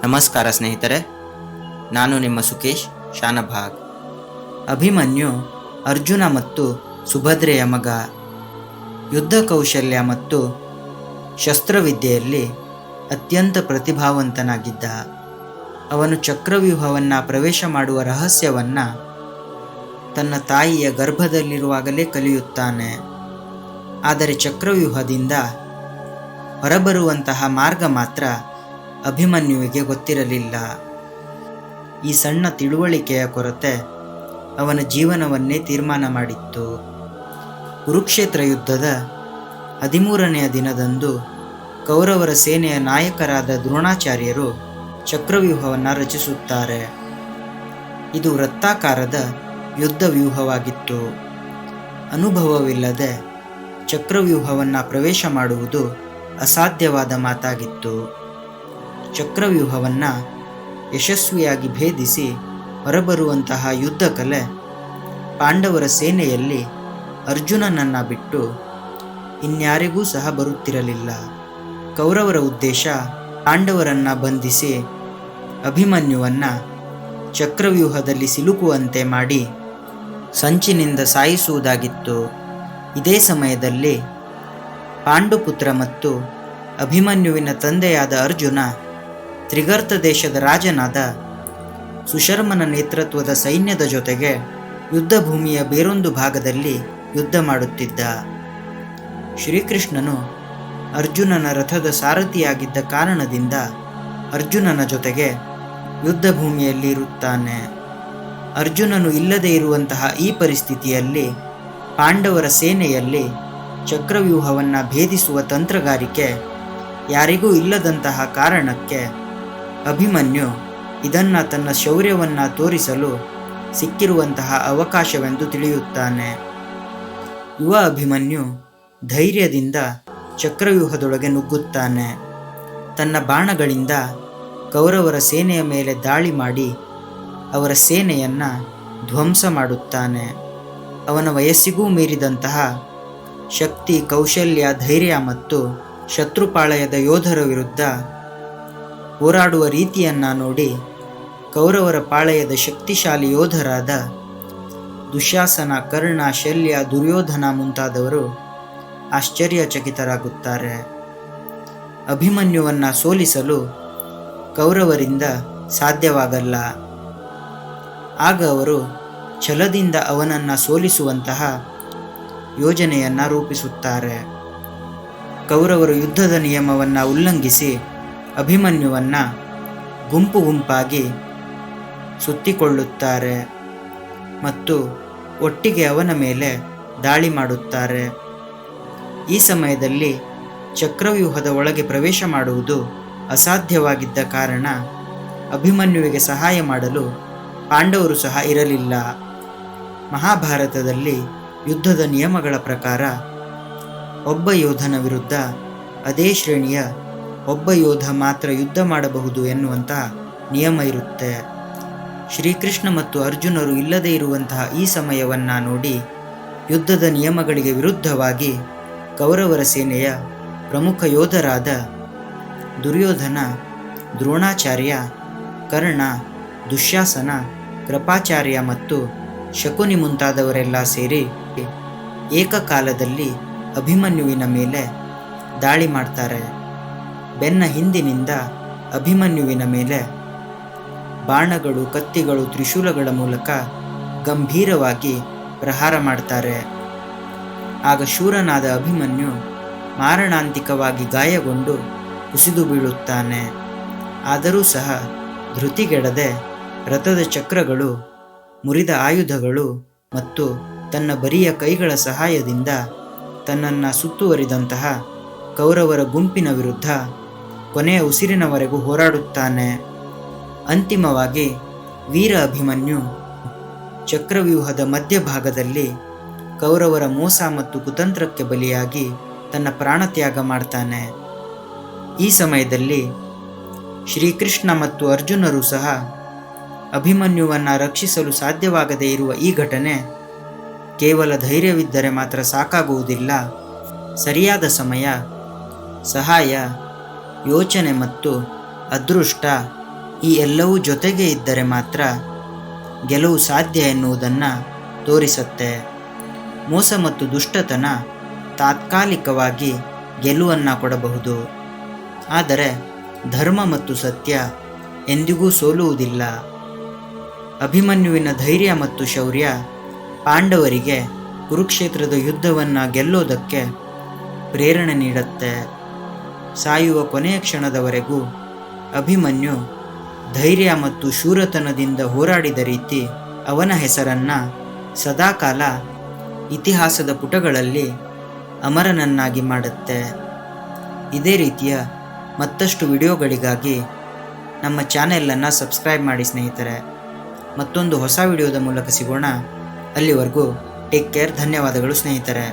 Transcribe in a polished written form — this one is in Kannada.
ನಮಸ್ಕಾರ ಸ್ನೇಹಿತರೆ, ನಾನು ನಿಮ್ಮ ಸುಕೇಶ್ ಶಾನಭಾಗ್. ಅಭಿಮನ್ಯು ಅರ್ಜುನ ಮತ್ತು ಸುಭದ್ರೆಯ ಮಗ. ಯುದ್ಧ ಕೌಶಲ್ಯ ಮತ್ತು ಶಸ್ತ್ರವಿದ್ಯೆಯಲ್ಲಿ ಅತ್ಯಂತ ಪ್ರತಿಭಾವಂತನಾಗಿದ್ದ. ಅವನು ಚಕ್ರವ್ಯೂಹವನ್ನು ಪ್ರವೇಶ ಮಾಡುವ ರಹಸ್ಯವನ್ನು ತನ್ನ ತಾಯಿಯ ಗರ್ಭದಲ್ಲಿರುವಾಗಲೇ ಕಲಿಯುತ್ತಾನೆ. ಆದರೆ ಚಕ್ರವ್ಯೂಹದಿಂದ ಹೊರಬರುವಂತಹ ಮಾರ್ಗ ಮಾತ್ರ ಅಭಿಮನ್ಯುವಿಗೆ ಗೊತ್ತಿರಲಿಲ್ಲ. ಈ ಸಣ್ಣ ತಿಳುವಳಿಕೆಯ ಕೊರತೆ ಅವನ ಜೀವನವನ್ನೇ ತೀರ್ಮಾನ ಮಾಡಿತ್ತು. ಕುರುಕ್ಷೇತ್ರ ಯುದ್ಧದ 13ನೆಯ ದಿನದಂದು ಕೌರವರ ಸೇನೆಯ ನಾಯಕರಾದ ದ್ರೋಣಾಚಾರ್ಯರು ಚಕ್ರವ್ಯೂಹವನ್ನು ರಚಿಸುತ್ತಾರೆ. ಇದು ವೃತ್ತಾಕಾರದ ಯುದ್ಧ ವ್ಯೂಹವಾಗಿತ್ತು. ಅನುಭವವಿಲ್ಲದೆ ಚಕ್ರವ್ಯೂಹವನ್ನು ಪ್ರವೇಶ ಮಾಡುವುದು ಅಸಾಧ್ಯವಾದ ಮಾತಾಗಿತ್ತು. ಚಕ್ರವ್ಯೂಹವನ್ನು ಯಶಸ್ವಿಯಾಗಿ ಭೇದಿಸಿ ಹೊರಬರುವಂತಹ ಯುದ್ಧ ಕಲೆ ಪಾಂಡವರ ಸೇನೆಯಲ್ಲಿ ಅರ್ಜುನನನ್ನು ಬಿಟ್ಟು ಇನ್ಯಾರಿಗೂ ಸಹ ಬರುತ್ತಿರಲಿಲ್ಲ. ಕೌರವರ ಉದ್ದೇಶ ಪಾಂಡವರನ್ನು ಬಂಧಿಸಿ ಅಭಿಮನ್ಯುವನ್ನು ಚಕ್ರವ್ಯೂಹದಲ್ಲಿ ಸಿಲುಕುವಂತೆ ಮಾಡಿ ಸಂಚಿನಿಂದ ಸಾಯಿಸುವುದಾಗಿತ್ತು. ಇದೇ ಸಮಯದಲ್ಲಿ ಪಾಂಡುಪುತ್ರ ಮತ್ತು ಅಭಿಮನ್ಯುವಿನ ತಂದೆಯಾದ ಅರ್ಜುನ ತ್ರಿಗರ್ತ ದೇಶದ ರಾಜನಾದ ಸುಶರ್ಮನ ನೇತೃತ್ವದ ಸೈನ್ಯದ ಜೊತೆಗೆ ಯುದ್ಧ ಭೂಮಿಯ ಬೇರೊಂದು ಭಾಗದಲ್ಲಿ ಯುದ್ಧ ಮಾಡುತ್ತಿದ್ದ. ಶ್ರೀಕೃಷ್ಣನು ಅರ್ಜುನನ ರಥದ ಸಾರಥಿಯಾಗಿದ್ದ ಕಾರಣದಿಂದ ಅರ್ಜುನನ ಜೊತೆಗೆ ಯುದ್ಧ ಭೂಮಿಯಲ್ಲಿ ಇರುತ್ತಾನೆ. ಅರ್ಜುನನು ಇಲ್ಲದೆ ಇರುವಂತಹ ಈ ಪರಿಸ್ಥಿತಿಯಲ್ಲಿ ಪಾಂಡವರ ಸೇನೆಯಲ್ಲಿ ಚಕ್ರವ್ಯೂಹವನ್ನು ಭೇದಿಸುವ ತಂತ್ರಗಾರಿಕೆ ಯಾರಿಗೂ ಇಲ್ಲದಂತಹ ಕಾರಣಕ್ಕೆ ಅಭಿಮನ್ಯು ಇದನ್ನು ತನ್ನ ಶೌರ್ಯವನ್ನು ತೋರಿಸಲು ಸಿಕ್ಕಿರುವಂತಹ ಅವಕಾಶವೆಂದು ತಿಳಿಯುತ್ತಾನೆ. ಯುವ ಅಭಿಮನ್ಯು ಧೈರ್ಯದಿಂದ ಚಕ್ರವ್ಯೂಹದೊಳಗೆ ನುಗ್ಗುತ್ತಾನೆ. ತನ್ನ ಬಾಣಗಳಿಂದ ಕೌರವರ ಸೇನೆಯ ಮೇಲೆ ದಾಳಿ ಮಾಡಿ ಅವರ ಸೇನೆಯನ್ನು ಧ್ವಂಸ ಮಾಡುತ್ತಾನೆ. ಅವನ ವಯಸ್ಸಿಗೂ ಮೀರಿದಂತಹ ಶಕ್ತಿ, ಕೌಶಲ್ಯ, ಧೈರ್ಯ ಮತ್ತು ಶತ್ರುಪಾಳಯದ ಯೋಧರ ವಿರುದ್ಧ ಹೋರಾಡುವ ರೀತಿಯನ್ನು ನೋಡಿ ಕೌರವರ ಪಾಳಯದ ಶಕ್ತಿಶಾಲಿ ಯೋಧರಾದ ದುಶ್ಯಾಸನ, ಕರ್ಣ, ಶಲ್ಯ, ದುರ್ಯೋಧನ ಮುಂತಾದವರು ಆಶ್ಚರ್ಯಚಕಿತರಾಗುತ್ತಾರೆ. ಅಭಿಮನ್ಯುವನ್ನು ಸೋಲಿಸಲು ಕೌರವರಿಂದ ಸಾಧ್ಯವಾಗಲ್ಲ. ಆಗ ಅವರು ಛಲದಿಂದ ಅವನನ್ನು ಸೋಲಿಸುವಂತಹ ಯೋಜನೆಯನ್ನು ರೂಪಿಸುತ್ತಾರೆ. ಕೌರವರು ಯುದ್ಧದ ನಿಯಮವನ್ನು ಉಲ್ಲಂಘಿಸಿ ಅಭಿಮನ್ಯುವನ್ನು ಗುಂಪು ಗುಂಪಾಗಿ ಸುತ್ತಿಕೊಳ್ಳುತ್ತಾರೆ ಮತ್ತು ಒಟ್ಟಿಗೆ ಅವನ ಮೇಲೆ ದಾಳಿ ಮಾಡುತ್ತಾರೆ. ಈ ಸಮಯದಲ್ಲಿ ಚಕ್ರವ್ಯೂಹದ ಒಳಗೆ ಪ್ರವೇಶ ಮಾಡುವುದು ಅಸಾಧ್ಯವಾಗಿದ್ದ ಕಾರಣ ಅಭಿಮನ್ಯುವಿಗೆ ಸಹಾಯ ಮಾಡಲು ಪಾಂಡವರು ಸಹ ಇರಲಿಲ್ಲ. ಮಹಾಭಾರತದಲ್ಲಿ ಯುದ್ಧದ ನಿಯಮಗಳ ಪ್ರಕಾರ ಒಬ್ಬ ಯೋಧನ ವಿರುದ್ಧ ಅದೇ ಶ್ರೇಣಿಯ ಒಬ್ಬ ಯೋಧ ಮಾತ್ರ ಯುದ್ಧ ಮಾಡಬಹುದು ಎನ್ನುವಂತಹ ನಿಯಮ ಇರುತ್ತೆ. ಶ್ರೀಕೃಷ್ಣ ಮತ್ತು ಅರ್ಜುನರು ಇಲ್ಲದೇ ಇರುವಂತಹ ಈ ಸಮಯವನ್ನು ನೋಡಿ ಯುದ್ಧದ ನಿಯಮಗಳಿಗೆ ವಿರುದ್ಧವಾಗಿ ಕೌರವರ ಸೇನೆಯ ಪ್ರಮುಖ ಯೋಧರಾದ ದುರ್ಯೋಧನ, ದ್ರೋಣಾಚಾರ್ಯ, ಕರ್ಣ, ದುಶ್ಯಾಸನ, ಕೃಪಾಚಾರ್ಯ ಮತ್ತು ಶಕುನಿ ಮುಂತಾದವರೆಲ್ಲ ಸೇರಿ ಏಕಕಾಲದಲ್ಲಿ ಅಭಿಮನ್ಯುವಿನ ಮೇಲೆ ದಾಳಿ ಮಾಡ್ತಾರೆ. ಬೆನ್ನ ಹಿಂದಿನಿಂದ ಅಭಿಮನ್ಯುವಿನ ಮೇಲೆ ಬಾಣಗಳು, ಕತ್ತಿಗಳು, ತ್ರಿಶೂಲಗಳ ಮೂಲಕ ಗಂಭೀರವಾಗಿ ಪ್ರಹಾರ ಮಾಡ್ತಾರೆ. ಆಗ ಶೂರನಾದ ಅಭಿಮನ್ಯು ಮಾರಣಾಂತಿಕವಾಗಿ ಗಾಯಗೊಂಡು ಕುಸಿದು ಬೀಳುತ್ತಾನೆ. ಆದರೂ ಸಹ ಧೃತಿಗೆಡದೆ ರಥದ ಚಕ್ರಗಳು, ಮುರಿದ ಆಯುಧಗಳು ಮತ್ತು ತನ್ನ ಬರಿಯ ಕೈಗಳ ಸಹಾಯದಿಂದ ತನ್ನನ್ನು ಸುತ್ತುವರಿದಂತಹ ಕೌರವರ ಗುಂಪಿನ ವಿರುದ್ಧ ಕೊನೆಯ ಉಸಿರಿನವರೆಗೂ ಹೋರಾಡುತ್ತಾನೆ. ಅಂತಿಮವಾಗಿ ವೀರ ಅಭಿಮನ್ಯು ಚಕ್ರವ್ಯೂಹದ ಮಧ್ಯಭಾಗದಲ್ಲಿ ಕೌರವರ ಮೋಸ ಮತ್ತು ಕುತಂತ್ರಕ್ಕೆ ಬಲಿಯಾಗಿ ತನ್ನ ಪ್ರಾಣತ್ಯಾಗ ಮಾಡ್ತಾನೆ. ಈ ಸಮಯದಲ್ಲಿ ಶ್ರೀಕೃಷ್ಣ ಮತ್ತು ಅರ್ಜುನರು ಸಹ ಅಭಿಮನ್ಯುವನ್ನು ರಕ್ಷಿಸಲು ಸಾಧ್ಯವಾಗದೇ ಇರುವ ಈ ಘಟನೆ ಕೇವಲ ಧೈರ್ಯವಿದ್ದರೆ ಮಾತ್ರ ಸಾಕಾಗುವುದಿಲ್ಲ. ಸರಿಯಾದ ಸಮಯ, ಸಹಾಯ, ಯೋಚನೆ ಮತ್ತು ಅದೃಷ್ಟ ಈ ಎಲ್ಲವೂ ಜೊತೆಗೆ ಇದ್ದರೆ ಮಾತ್ರ ಗೆಲುವು ಸಾಧ್ಯ ಎನ್ನುವುದನ್ನು ತೋರಿಸುತ್ತೆ. ಮೋಸ ಮತ್ತು ದುಷ್ಟತನ ತಾತ್ಕಾಲಿಕವಾಗಿ ಗೆಲುವನ್ನು ಕೊಡಬಹುದು, ಆದರೆ ಧರ್ಮ ಮತ್ತು ಸತ್ಯ ಎಂದಿಗೂ ಸೋಲುವುದಿಲ್ಲ. ಅಭಿಮನ್ಯುವಿನ ಧೈರ್ಯ ಮತ್ತು ಶೌರ್ಯ ಪಾಂಡವರಿಗೆ ಕುರುಕ್ಷೇತ್ರದ ಯುದ್ಧವನ್ನು ಗೆಲ್ಲೋದಕ್ಕೆ ಪ್ರೇರಣೆ ನೀಡುತ್ತೆ. ಸಾಯುವ ಕೊನೆಯ ಕ್ಷಣದವರೆಗೂ ಅಭಿಮನ್ಯು ಧೈರ್ಯ ಮತ್ತು ಶೂರತನದಿಂದ ಹೋರಾಡಿದ ರೀತಿ ಅವನ ಹೆಸರನ್ನು ಸದಾಕಾಲ ಇತಿಹಾಸದ ಪುಟಗಳಲ್ಲಿ ಅಮರನನ್ನಾಗಿ ಮಾಡುತ್ತೆ. ಇದೇ ರೀತಿಯ ಮತ್ತಷ್ಟು ವಿಡಿಯೋಗಳಿಗಾಗಿ ನಮ್ಮ ಚಾನೆಲನ್ನು ಸಬ್ಸ್ಕ್ರೈಬ್ ಮಾಡಿ ಸ್ನೇಹಿತರೆ. ಮತ್ತೊಂದು ಹೊಸ ವಿಡಿಯೋದ ಮೂಲಕ ಸಿಗೋಣ. ಅಲ್ಲಿವರೆಗೂ ಟೇಕ್ ಕೇರ್. ಧನ್ಯವಾದಗಳು ಸ್ನೇಹಿತರೆ.